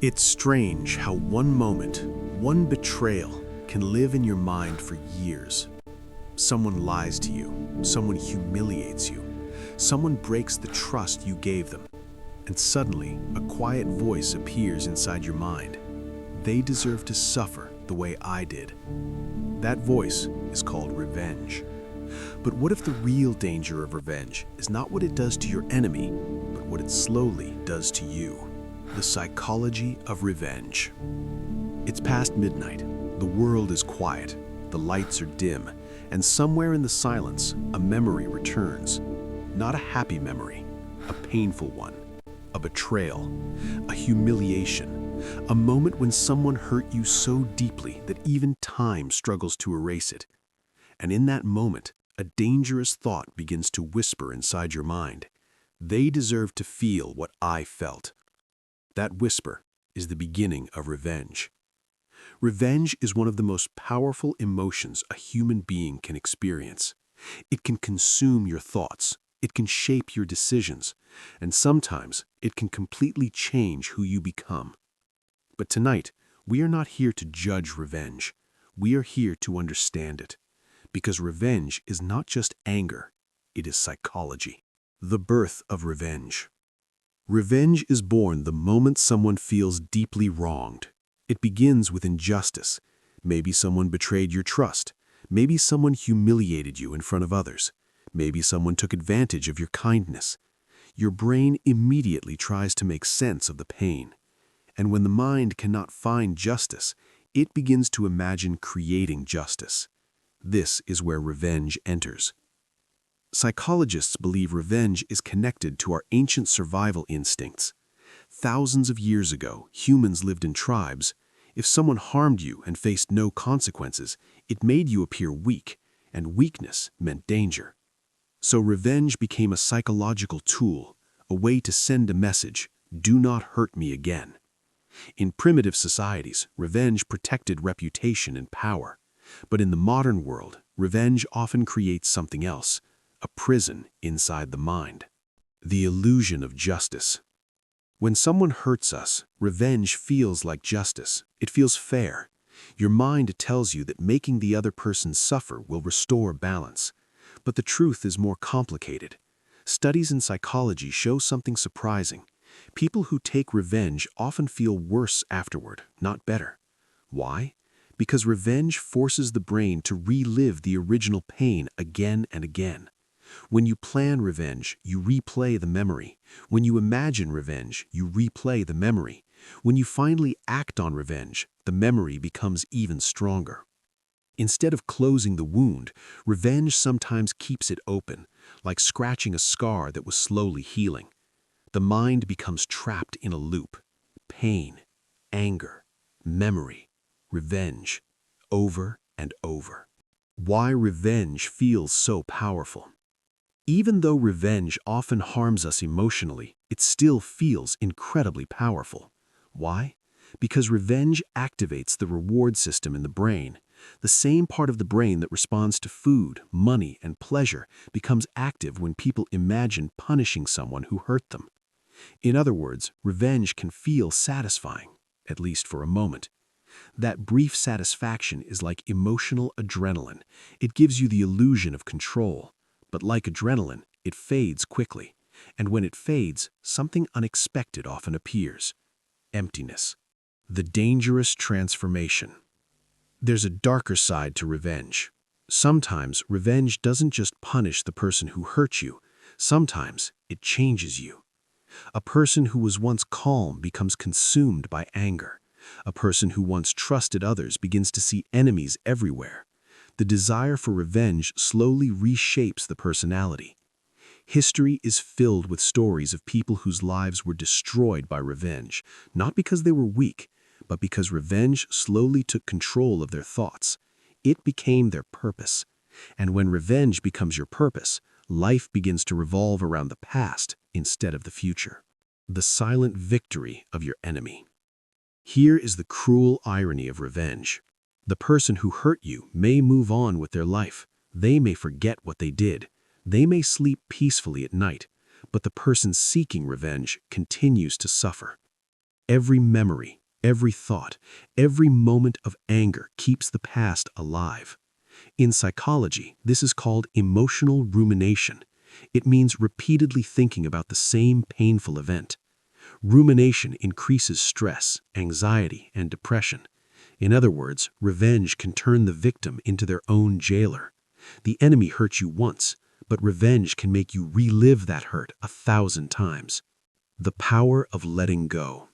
It's strange how one moment, one betrayal, can live in your mind for years. Someone lies to you, someone humiliates you, someone breaks the trust you gave them, and suddenly a quiet voice appears inside your mind. They deserve to suffer the way I did. That voice is called revenge. But what if the real danger of revenge is not what it does to your enemy, but what it slowly does to you? The psychology of revenge. It's past midnight. The world is quiet. The lights are dim. And somewhere in the silence, a memory returns. Not a happy memory, a painful one. A betrayal, a humiliation, a moment when someone hurt you so deeply that even time struggles to erase it. And in that moment, a dangerous thought begins to whisper inside your mind. They deserve to feel what I felt. That whisper is the beginning of revenge. Revenge is one of the most powerful emotions a human being can experience. It can consume your thoughts, it can shape your decisions, and sometimes it can completely change who you become. But tonight, we are not here to judge revenge. We are here to understand it. Because revenge is not just anger, it is psychology. The birth of revenge. Revenge is born the moment someone feels deeply wronged. It begins with injustice. Maybe someone betrayed your trust. Maybe someone humiliated you in front of others. Maybe someone took advantage of your kindness. Your brain immediately tries to make sense of the pain. And when the mind cannot find justice, it begins to imagine creating justice. This is where revenge enters. Psychologists believe revenge is connected to our ancient survival instincts. Thousands of years ago, humans lived in tribes. If someone harmed you and faced no consequences, it made you appear weak, and weakness meant danger. So revenge became a psychological tool, a way to send a message, do not hurt me again. In primitive societies, revenge protected reputation and power. But in the modern world, revenge often creates something else, a prison inside the mind. The illusion of justice. When someone hurts us, revenge feels like justice. It feels fair. Your mind tells you that making the other person suffer will restore balance. But the truth is more complicated. Studies in psychology show something surprising. People who take revenge often feel worse afterward, not better. Why? Because revenge forces the brain to relive the original pain again and again. When you plan revenge, you replay the memory. When you imagine revenge, you replay the memory. When you finally act on revenge, the memory becomes even stronger. Instead of closing the wound, revenge sometimes keeps it open, like scratching a scar that was slowly healing. The mind becomes trapped in a loop. Pain, anger, memory, revenge, over and over. Why revenge feels so powerful. Even though revenge often harms us emotionally, it still feels incredibly powerful. Why? Because revenge activates the reward system in the brain. The same part of the brain that responds to food, money, and pleasure becomes active when people imagine punishing someone who hurt them. In other words, revenge can feel satisfying, at least for a moment. That brief satisfaction is like emotional adrenaline. It gives you the illusion of control. But like adrenaline, it fades quickly. And when it fades, something unexpected often appears. Emptiness. The dangerous transformation. There's a darker side to revenge. Sometimes revenge doesn't just punish the person who hurt you. Sometimes it changes you. A person who was once calm becomes consumed by anger. A person who once trusted others begins to see enemies everywhere. The desire for revenge slowly reshapes the personality. History is filled with stories of people whose lives were destroyed by revenge, not because they were weak, but because revenge slowly took control of their thoughts. It became their purpose. And when revenge becomes your purpose, life begins to revolve around the past instead of the future. The silent victory of your enemy. Here is the cruel irony of revenge. The person who hurt you may move on with their life. They may forget what they did. They may sleep peacefully at night, but the person seeking revenge continues to suffer. Every memory, every thought, every moment of anger keeps the past alive. In psychology, this is called emotional rumination. It means repeatedly thinking about the same painful event. Rumination increases stress, anxiety, and depression. In other words, revenge can turn the victim into their own jailer. The enemy hurt you once, but revenge can make you relive that hurt 1,000 times. The power of letting go.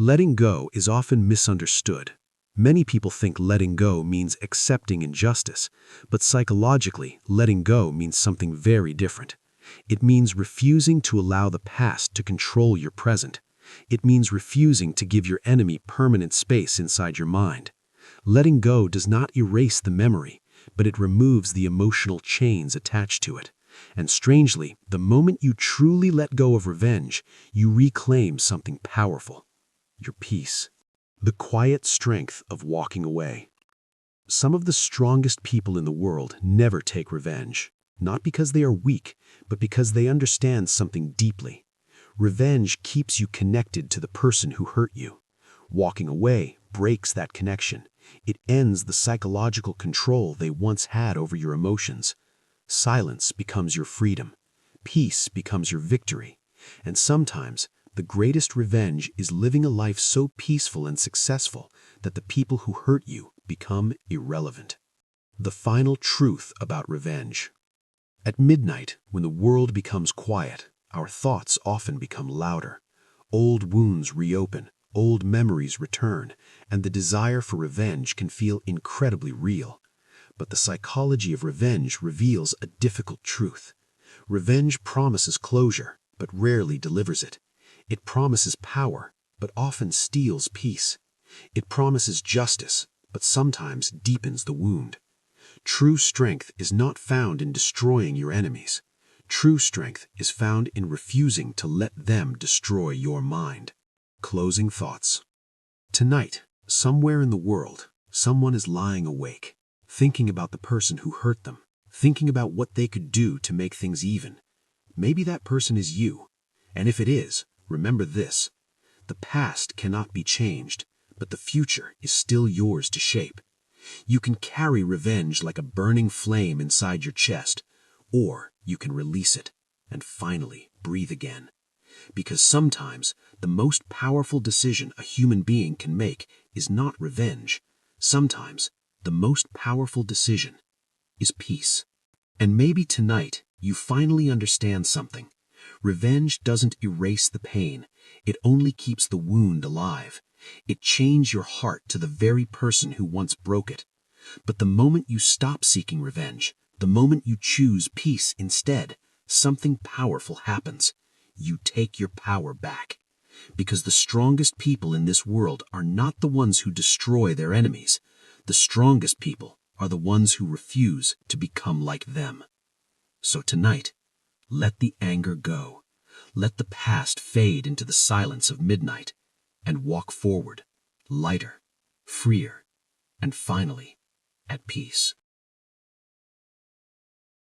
Letting go is often misunderstood. Many people think letting go means accepting injustice, but psychologically, letting go means something very different. It means refusing to allow the past to control your present. It means refusing to give your enemy permanent space inside your mind. Letting go does not erase the memory, but it removes the emotional chains attached to it. And strangely, the moment you truly let go of revenge, you reclaim something powerful: your peace. The quiet strength of walking away. Some of the strongest people in the world never take revenge, not because they are weak, but because they understand something deeply. Revenge keeps you connected to the person who hurt you. Walking away breaks that connection. It ends the psychological control they once had over your emotions. Silence becomes your freedom. Peace becomes your victory. And sometimes, the greatest revenge is living a life so peaceful and successful that the people who hurt you become irrelevant. The final truth about revenge. At midnight, when the world becomes quiet, our thoughts often become louder. Old wounds reopen, old memories return, and the desire for revenge can feel incredibly real. But the psychology of revenge reveals a difficult truth. Revenge promises closure, but rarely delivers it. It promises power, but often steals peace. It promises justice, but sometimes deepens the wound. True strength is not found in destroying your enemies. True strength is found in refusing to let them destroy your mind. Closing thoughts. Tonight, somewhere in the world, someone is lying awake, thinking about the person who hurt them, thinking about what they could do to make things even. Maybe that person is you. And if it is, remember this: the past cannot be changed, but the future is still yours to shape. You can carry revenge like a burning flame inside your chest, or you can release it and finally breathe again. Because sometimes the most powerful decision a human being can make is not revenge. Sometimes the most powerful decision is peace. And maybe tonight you finally understand something. Revenge doesn't erase the pain. It only keeps the wound alive. It chains your heart to the very person who once broke it. But the moment you stop seeking revenge, the moment you choose peace instead, something powerful happens. You take your power back. Because the strongest people in this world are not the ones who destroy their enemies. The strongest people are the ones who refuse to become like them. So tonight, let the anger go. Let the past fade into the silence of midnight, and walk forward, lighter, freer, and finally at peace.